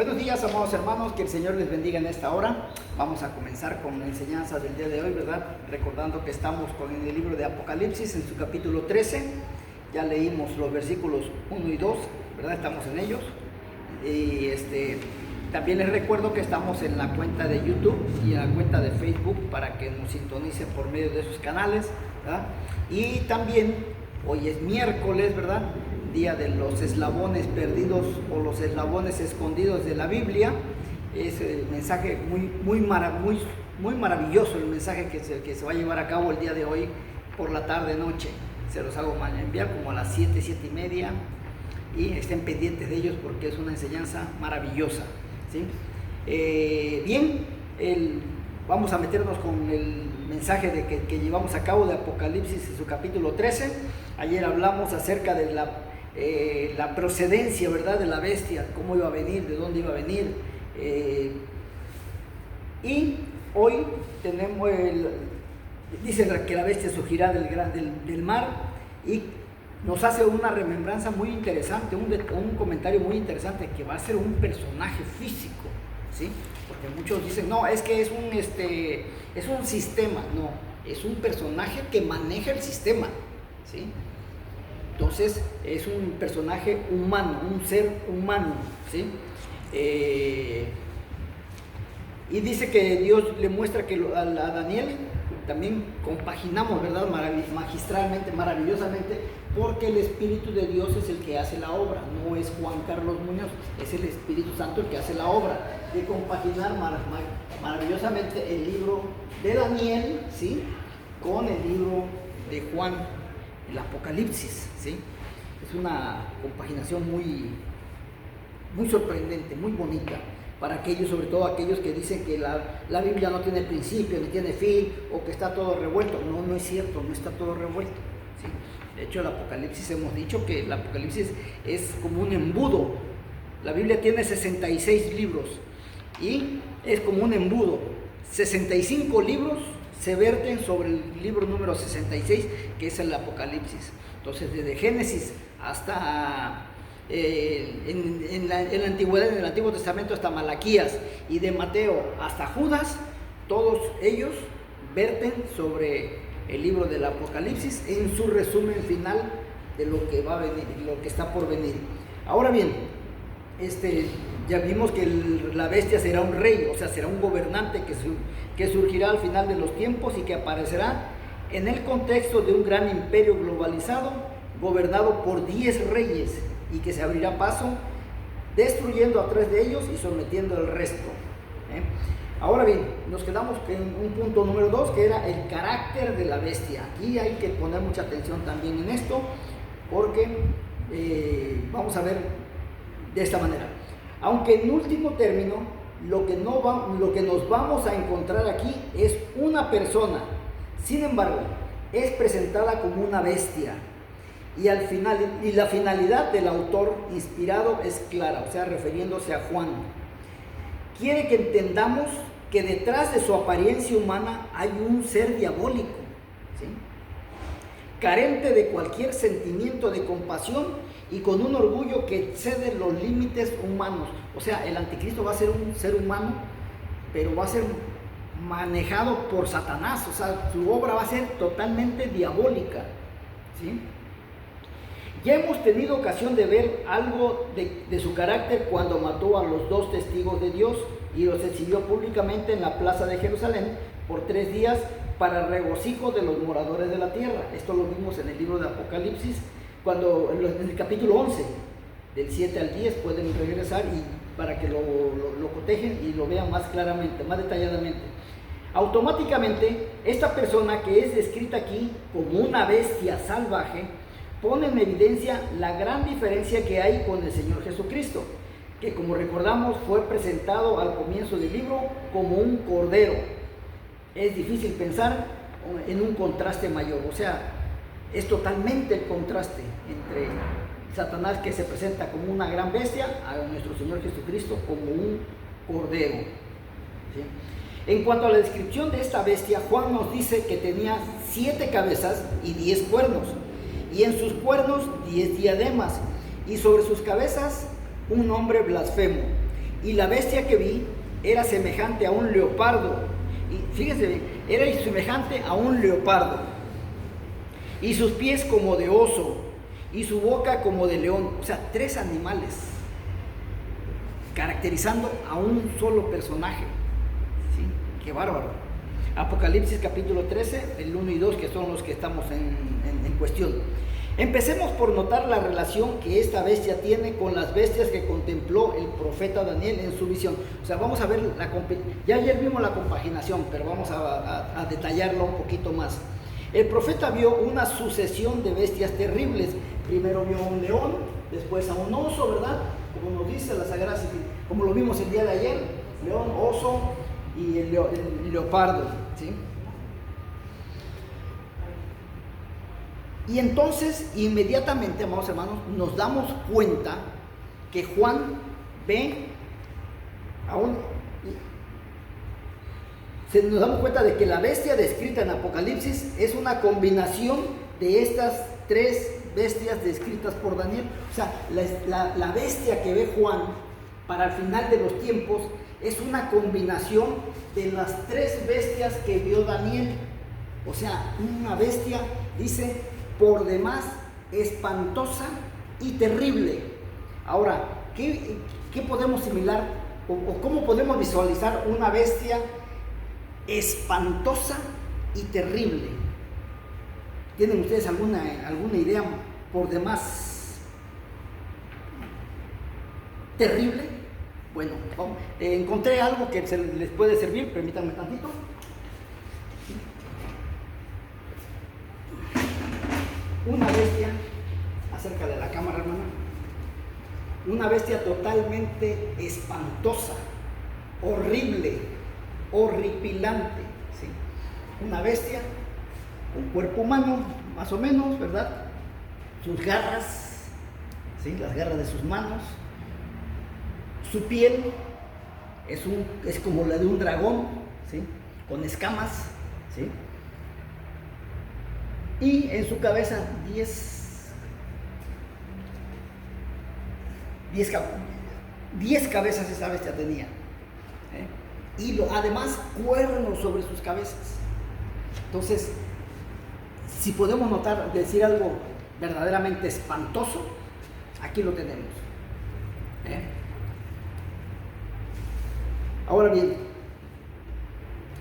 Buenos días, amados hermanos, que el Señor les bendiga en esta hora. Vamos a comenzar con la enseñanza del día de hoy, ¿verdad? Recordando que estamos en el libro de Apocalipsis, en su capítulo 13. Ya leímos los versículos 1 y 2, ¿verdad? Estamos en ellos. Y también les recuerdo que estamos en la cuenta de YouTube y en la cuenta de Facebook para que nos sintonicen por medio de esos canales, ¿verdad? Y también hoy es miércoles, ¿verdad? Día de los eslabones perdidos o los eslabones escondidos de la Biblia. Es el mensaje muy maravilloso, el mensaje que se va a llevar a cabo el día de hoy por la tarde noche. Se los hago enviar como a las 7, 7 y media, y estén pendientes de ellos porque es una enseñanza maravillosa, ¿sí? Vamos a meternos con el mensaje que llevamos a cabo de Apocalipsis en su capítulo 13. Ayer hablamos acerca de la procedencia, ¿verdad?, de la bestia, cómo iba a venir, de dónde iba a venir, y hoy tenemos dice que la bestia surgirá del mar, y nos hace una remembranza muy interesante, un comentario muy interesante, que va a ser un personaje físico, ¿sí? Porque muchos dicen, no, es que es un sistema. No, es un personaje que maneja el sistema, ¿sí? Entonces es un personaje humano, un ser humano, ¿sí? Y dice que Dios le muestra que a Daniel también compaginamos, ¿verdad? Magistralmente, maravillosamente, porque el Espíritu de Dios es el que hace la obra, no es Juan Carlos Muñoz, es el Espíritu Santo el que hace la obra de compaginar maravillosamente el libro de Daniel, ¿sí?, con el libro de Juan, el Apocalipsis, ¿sí? Es una compaginación muy sorprendente, muy bonita, para aquellos, sobre todo aquellos que dicen que la Biblia no tiene principio, ni tiene fin, o que está todo revuelto. No es cierto, no está todo revuelto, ¿sí? De hecho, el Apocalipsis, hemos dicho que el Apocalipsis es como un embudo. La Biblia tiene 66 libros, y es como un embudo. 65 libros se verten sobre el libro número 66, que es el Apocalipsis. Entonces, desde Génesis hasta en la antigüedad, en el Antiguo Testamento, hasta Malaquías, y de Mateo hasta Judas, todos ellos verten sobre el libro del Apocalipsis en su resumen final de lo que va a venir, lo que está por venir. Ahora bien, ya vimos que la bestia será un rey, o sea, será un gobernante que surgirá al final de los tiempos y que aparecerá en el contexto de un gran imperio globalizado, gobernado por 10 reyes, y que se abrirá paso, destruyendo a 3 de ellos y sometiendo al resto. Ahora bien, nos quedamos en un punto número 2, que era el carácter de la bestia. Aquí hay que poner mucha atención también en esto, porque vamos a ver de esta manera. Aunque en último término, lo que nos vamos a encontrar aquí es una persona. Sin embargo, es presentada como una bestia. Y la finalidad del autor inspirado es clara, o sea, refiriéndose a Juan. Quiere que entendamos que detrás de su apariencia humana hay un ser diabólico, ¿sí?, carente de cualquier sentimiento de compasión y con un orgullo que excede los límites humanos. O sea, el anticristo va a ser un ser humano, pero va a ser manejado por Satanás. O sea, su obra va a ser totalmente diabólica, ¿sí? Ya hemos tenido ocasión de ver algo de su carácter cuando mató a los 2 testigos de Dios y los exhibió públicamente en la plaza de Jerusalén por 3 días para regocijo de los moradores de la tierra. Esto lo vimos en el libro de Apocalipsis, en el capítulo 11, del 7 al 10, pueden regresar para que lo cotejen y lo vean más claramente, más detalladamente. Automáticamente, esta persona que es descrita aquí como una bestia salvaje, pone en evidencia la gran diferencia que hay con el Señor Jesucristo, que, como recordamos, fue presentado al comienzo del libro como un cordero. Es difícil pensar en un contraste mayor, o sea, es totalmente el contraste entre Satanás, que se presenta como una gran bestia, a nuestro Señor Jesucristo como un cordero, ¿sí? En cuanto a la descripción de esta bestia, Juan nos dice que tenía 7 cabezas y 10 cuernos, y en sus cuernos 10 diademas, y sobre sus cabezas un nombre blasfemo. y la bestia que vi era semejante a un leopardo. Y fíjense bien, era semejante a un leopardo, y sus pies como de oso, y su boca como de león. O sea, 3 animales, caracterizando a un solo personaje. ¿Sí? ¡Qué bárbaro! Apocalipsis capítulo 13, el 1 y 2, que son los que estamos en cuestión. Empecemos por notar la relación que esta bestia tiene con las bestias que contempló el profeta Daniel en su visión. O sea, vamos a ver, ya ayer vimos la compaginación, pero vamos a detallarla un poquito más. El profeta vio una sucesión de bestias terribles. Primero vio a un león, después a un oso, ¿verdad? Como nos dice la Sagrada Escritura, como lo vimos el día de ayer, león, oso y el leopardo, ¿sí? Y entonces, inmediatamente, amados hermanos, nos damos cuenta que Juan ve nos damos cuenta de que la bestia descrita en Apocalipsis es una combinación de estas 3 bestias descritas por Daniel. O sea, la bestia que ve Juan para el final de los tiempos es una combinación de las 3 bestias que vio Daniel. O sea, una bestia, dice, por demás espantosa y terrible. Ahora, ¿qué podemos similar o cómo podemos visualizar una bestia espantosa y terrible? ¿Tienen ustedes alguna idea por demás terrible? Bueno, encontré algo que les puede servir, permítanme tantito. Una bestia, acércale a la cámara, hermana, una bestia totalmente espantosa, horrible, horripilante, ¿sí? Una bestia con cuerpo humano, más o menos, ¿verdad? Sus garras, ¿sí? Las garras de sus manos, su piel es como la de un dragón, ¿sí? Con escamas, ¿sí? Y en su cabeza 10 cabezas esa bestia tenía, y además cuernos sobre sus cabezas. Entonces, si podemos decir algo verdaderamente espantoso, aquí lo tenemos. Ahora bien,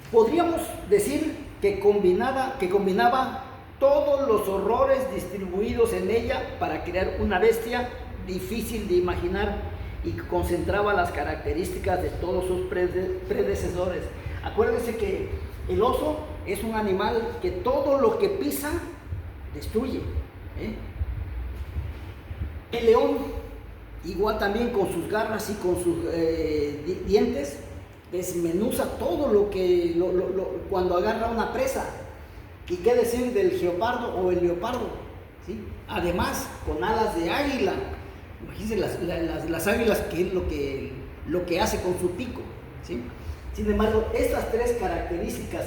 podríamos decir que combinaba todos los horrores distribuidos en ella para crear una bestia difícil de imaginar y que concentraba las características de todos sus predecesores. Acuérdense que el oso es un animal que todo lo que pisa destruye. El león, igual también con sus garras y con sus dientes, desmenuza todo lo que cuando agarra una presa. ¿Y qué decir del geopardo o el leopardo? ¿Sí? Además, con alas de águila. Imagínense las águilas, que es lo que hace con su pico, ¿sí? Sin embargo, estas 3 características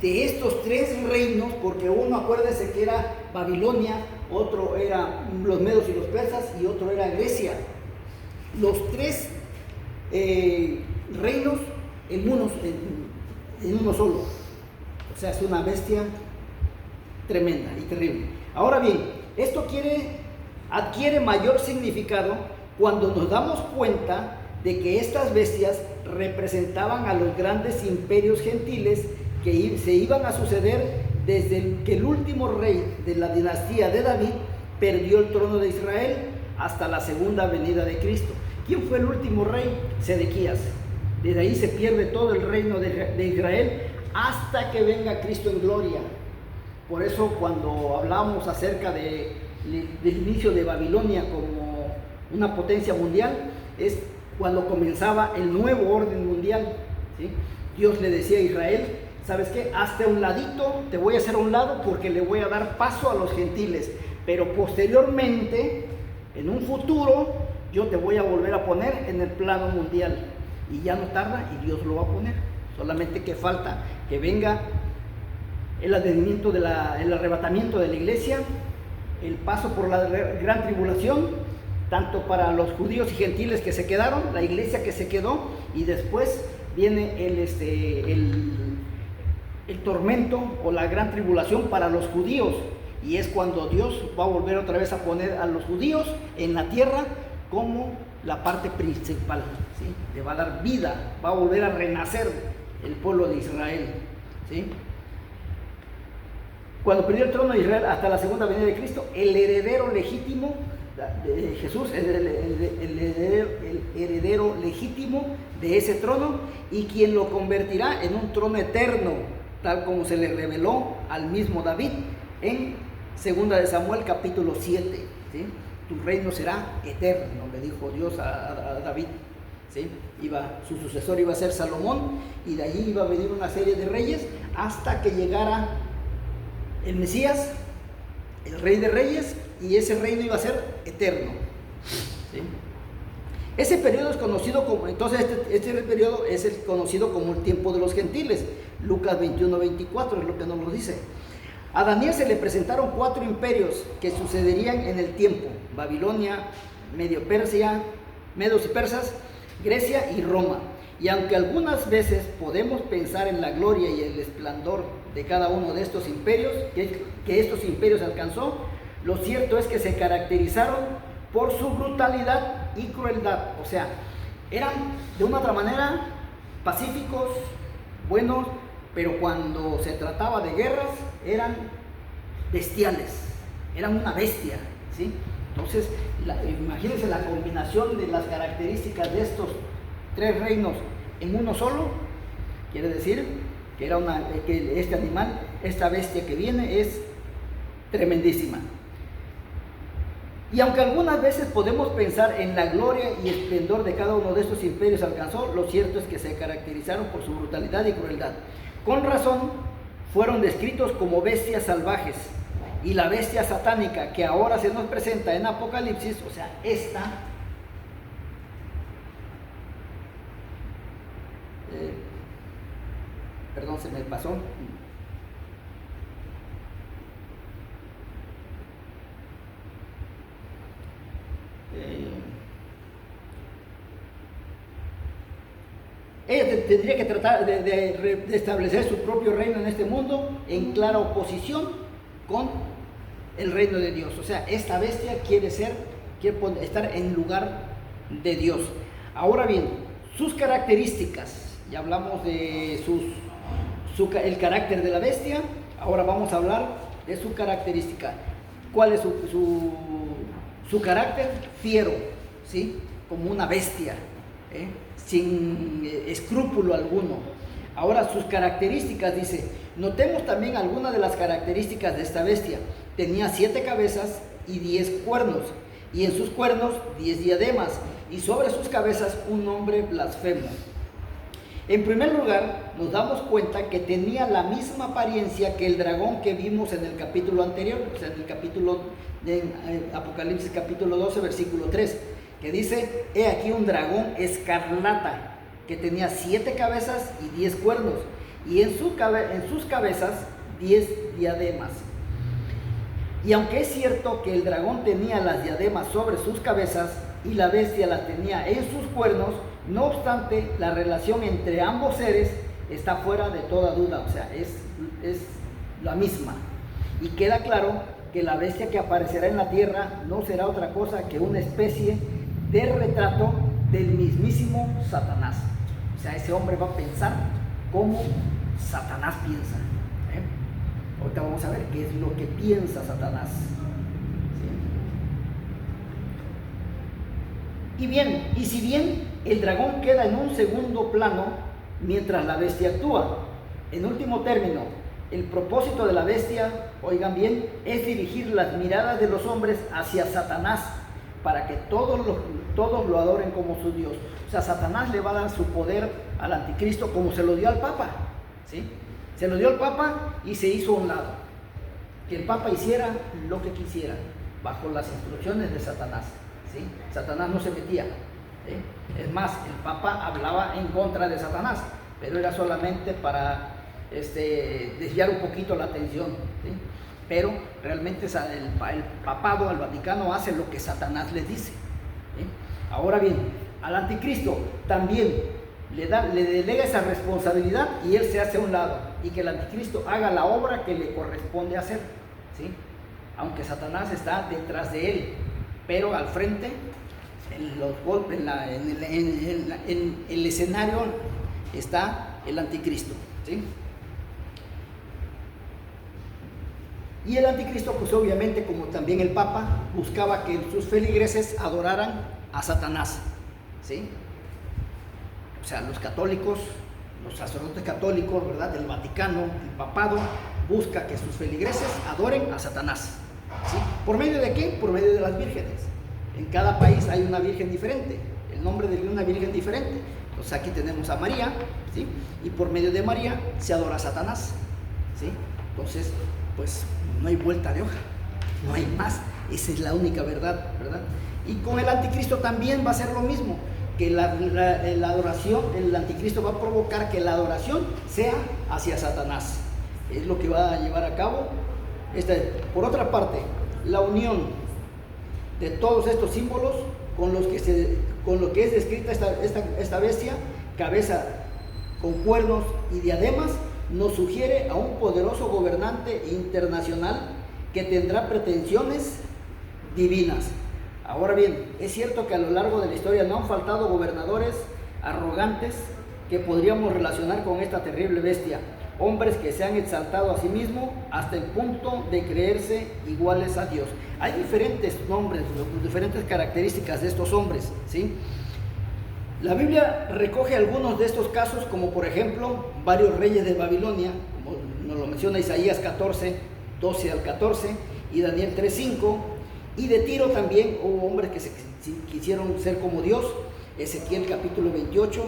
de estos 3 reinos, porque uno, acuérdense que era Babilonia, otro era los medos y los persas y otro era Grecia. Los 3 reinos en uno solo. O sea, es una bestia tremenda y terrible. Ahora bien, esto adquiere mayor significado cuando nos damos cuenta de que estas bestias representaban a los grandes imperios gentiles que se iban a suceder desde que el último rey de la dinastía de David perdió el trono de Israel hasta la segunda venida de Cristo. ¿Quién fue el último rey? Sedequías. Desde ahí se pierde todo el reino de Israel hasta que venga Cristo en gloria. Por eso, cuando hablamos acerca del inicio de Babilonia como una potencia mundial, es cuando comenzaba el nuevo orden mundial, ¿sí? Dios le decía a Israel: ¿sabes qué? Hazte a un ladito, te voy a hacer a un lado porque le voy a dar paso a los gentiles, pero posteriormente, en un futuro, yo te voy a volver a poner en el plano mundial. Y ya no tarda y Dios lo va a poner. Solamente que falta que venga el advenimiento el arrebatamiento de la iglesia, el paso por la gran tribulación tanto para los judíos y gentiles que se quedaron, la iglesia que se quedó, y después viene el tormento o la gran tribulación para los judíos, y es cuando Dios va a volver otra vez a poner a los judíos en la tierra como la parte principal, ¿sí? Le va a dar vida, va a volver a renacer el pueblo de Israel, ¿sí? Cuando perdió el trono de Israel hasta la segunda venida de Cristo, el heredero legítimo de Jesús, el heredero legítimo de ese trono, y quien lo convertirá en un trono eterno, tal como se le reveló al mismo David en 2 de Samuel capítulo 7, ¿sí? Tu reino será eterno, le dijo Dios a David, ¿sí? Su sucesor iba a ser Salomón, y de allí iba a venir una serie de reyes hasta que llegara el Mesías, el Rey de Reyes, y ese reino iba a ser eterno, ¿sí? Ese periodo es conocido como, entonces este periodo es conocido como el tiempo de los gentiles. Lucas 21-24 es lo que nos lo dice. A Daniel se le presentaron 4 imperios que sucederían en el tiempo: Babilonia, Medos y persas, Grecia y Roma. Y aunque algunas veces podemos pensar en la gloria y el esplendor de cada uno de estos imperios, que estos imperios alcanzó, lo cierto es que se caracterizaron por su brutalidad y crueldad. O sea, eran de una otra manera pacíficos, buenos, pero cuando se trataba de guerras eran bestiales, eran una bestia, ¿sí? Entonces, imagínense la combinación de las características de estos 3 reinos en uno solo. Quiere decir que que este animal, esta bestia que viene, es tremendísima. Y aunque algunas veces podemos pensar en la gloria y esplendor de cada uno de estos imperios alcanzó, lo cierto es que se caracterizaron por su brutalidad y crueldad. Con razón fueron descritos como bestias salvajes, y la bestia satánica que ahora se nos presenta en Apocalipsis, o sea, perdón, se me pasó. Ella tendría que tratar de establecer su propio reino en este mundo en clara oposición con el reino de Dios. O sea, esta bestia quiere estar en lugar de Dios. Ahora bien, sus características, ya hablamos de el carácter de la bestia, ahora vamos a hablar de su característica. ¿Cuál es su carácter? Fiero, ¿sí? Como una bestia, sin escrúpulo alguno. Ahora, sus características, dice, notemos también algunas de las características de esta bestia. Tenía 7 cabezas y 10 cuernos, y en sus cuernos 10 diademas, y sobre sus cabezas un nombre blasfemo. En primer lugar, nos damos cuenta que tenía la misma apariencia que el dragón que vimos en el capítulo anterior, o sea, en el capítulo de Apocalipsis capítulo 12, versículo 3, que dice: he aquí un dragón escarlata que tenía 7 cabezas y 10 cuernos, y en sus cabezas 10 diademas. Y aunque es cierto que el dragón tenía las diademas sobre sus cabezas y la bestia las tenía en sus cuernos, no obstante, la relación entre ambos seres está fuera de toda duda, o sea, es la misma. Y queda claro que la bestia que aparecerá en la tierra no será otra cosa que una especie de retrato del mismísimo Satanás. O sea, ese hombre va a pensar como Satanás piensa. Ahorita vamos a ver qué es lo que piensa Satanás. ¿Sí? Y si bien el dragón queda en un segundo plano mientras la bestia actúa, en último término, el propósito de la bestia, oigan bien, es dirigir las miradas de los hombres hacia Satanás para que todos lo adoren como su Dios. O sea, Satanás le va a dar su poder al anticristo como se lo dio al Papa, ¿sí? Se lo dio al Papa y se hizo a un lado. Que el Papa hiciera lo que quisiera, bajo las instrucciones de Satanás, ¿sí? Satanás no se metía, ¿sí? Es más, el Papa hablaba en contra de Satanás, pero era solamente para desviar un poquito la atención, ¿sí? Pero realmente el papado, el Vaticano, hace lo que Satanás les dice, ¿sí? Ahora bien, al anticristo también le delega esa responsabilidad y él se hace a un lado, y que el anticristo haga la obra que le corresponde hacer, ¿sí? Aunque Satanás está detrás de él, pero al frente, en los golpes, en el escenario está el anticristo, ¿sí? Y el anticristo, pues obviamente, como también el Papa, buscaba que sus feligreses adoraran a Satanás, ¿sí? O sea, los católicos, los sacerdotes católicos, ¿verdad?, del Vaticano, el papado, busca que sus feligreses adoren a Satanás, ¿sí? ¿Por medio de qué? Por medio de las vírgenes. En cada país hay una virgen diferente, el nombre de una virgen diferente. Entonces aquí tenemos a María, ¿sí? Y por medio de María se adora a Satanás, ¿sí? Entonces, pues no hay vuelta de hoja, no hay más, esa es la única verdad, ¿verdad? Y con el anticristo también va a ser lo mismo, que la adoración, el anticristo va a provocar que la adoración sea hacia Satanás, es lo que va a llevar a cabo. Por otra parte, la unión de todos estos símbolos con lo que es descrita esta bestia, cabeza con cuernos y diademas, nos sugiere a un poderoso gobernante internacional que tendrá pretensiones divinas. Ahora bien, es cierto que a lo largo de la historia no han faltado gobernadores arrogantes que podríamos relacionar con esta terrible bestia, hombres que se han exaltado a sí mismos hasta el punto de creerse iguales a Dios. Hay diferentes nombres, diferentes características de estos hombres, ¿sí? La Biblia recoge algunos de estos casos, como por ejemplo varios reyes de Babilonia, como nos lo menciona Isaías 14, 12 al 14 y Daniel 3, 5, y de Tiro también hubo hombres que quisieron ser como Dios, Ezequiel capítulo 28,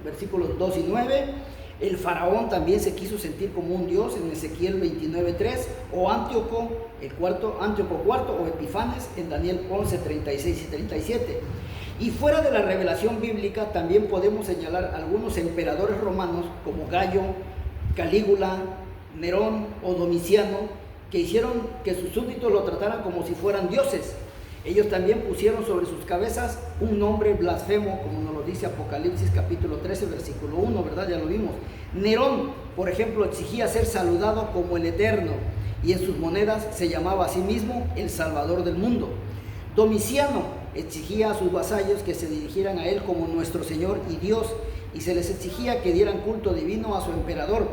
versículos 2 y 9, el faraón también se quiso sentir como un Dios en Ezequiel 29, 3, o Antíoco IV o Epifanes en Daniel 11, 36 y 37. Y fuera de la revelación bíblica también podemos señalar algunos emperadores romanos como Gallo, Calígula, Nerón o Domiciano, que hicieron que sus súbditos lo trataran como si fueran dioses. Ellos también pusieron sobre sus cabezas un nombre blasfemo, como nos lo dice Apocalipsis capítulo 13, versículo 1, ¿verdad? Ya lo vimos. Nerón, por ejemplo, exigía ser saludado como el Eterno, y en sus monedas se llamaba a sí mismo el Salvador del mundo. Domiciano exigía a sus vasallos que se dirigieran a él como nuestro Señor y Dios, y se les exigía que dieran culto divino a su emperador.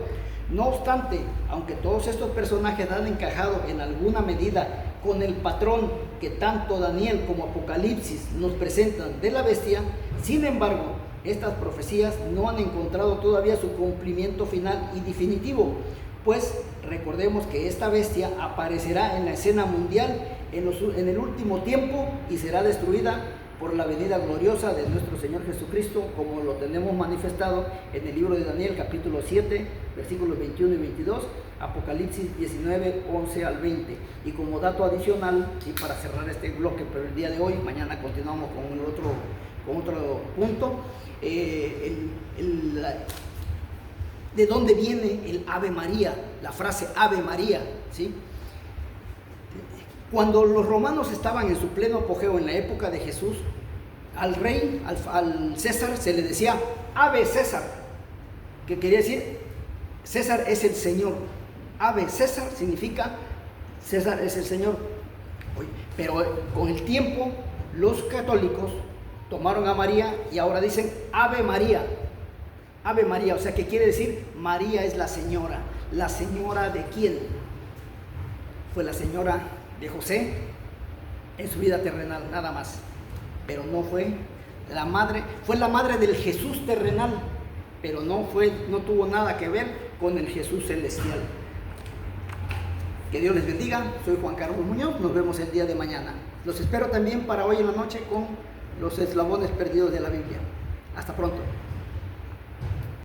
No obstante, aunque todos estos personajes han encajado en alguna medida con el patrón que tanto Daniel como Apocalipsis nos presentan de la bestia, sin embargo, estas profecías no han encontrado todavía su cumplimiento final y definitivo, pues recordemos que esta bestia aparecerá en la escena mundial en el último tiempo y será destruida por la venida gloriosa de nuestro Señor Jesucristo, como lo tenemos manifestado en el libro de Daniel capítulo 7, versículos 21 y 22, Apocalipsis 19, 11 al 20. Y como dato adicional, y para cerrar este bloque, pero el día de hoy, mañana continuamos con otro punto, de dónde viene el Ave María, la frase Ave María, ¿sí? Cuando los romanos estaban en su pleno apogeo en la época de Jesús, al rey, al César, se le decía Ave César, que quería decir César es el Señor. Ave César significa César es el Señor. Pero con el tiempo los católicos tomaron a María y ahora dicen Ave María. Ave María, o sea que quiere decir María es la señora. ¿La señora de quién? Fue la señora de José en su vida terrenal, nada más. Pero no fue la madre, fue la madre del Jesús terrenal, pero no tuvo nada que ver con el Jesús celestial. Que Dios les bendiga. Soy Juan Carlos Muñoz, nos vemos el día de mañana. Los espero también para hoy en la noche con los eslabones perdidos de la Biblia. Hasta pronto.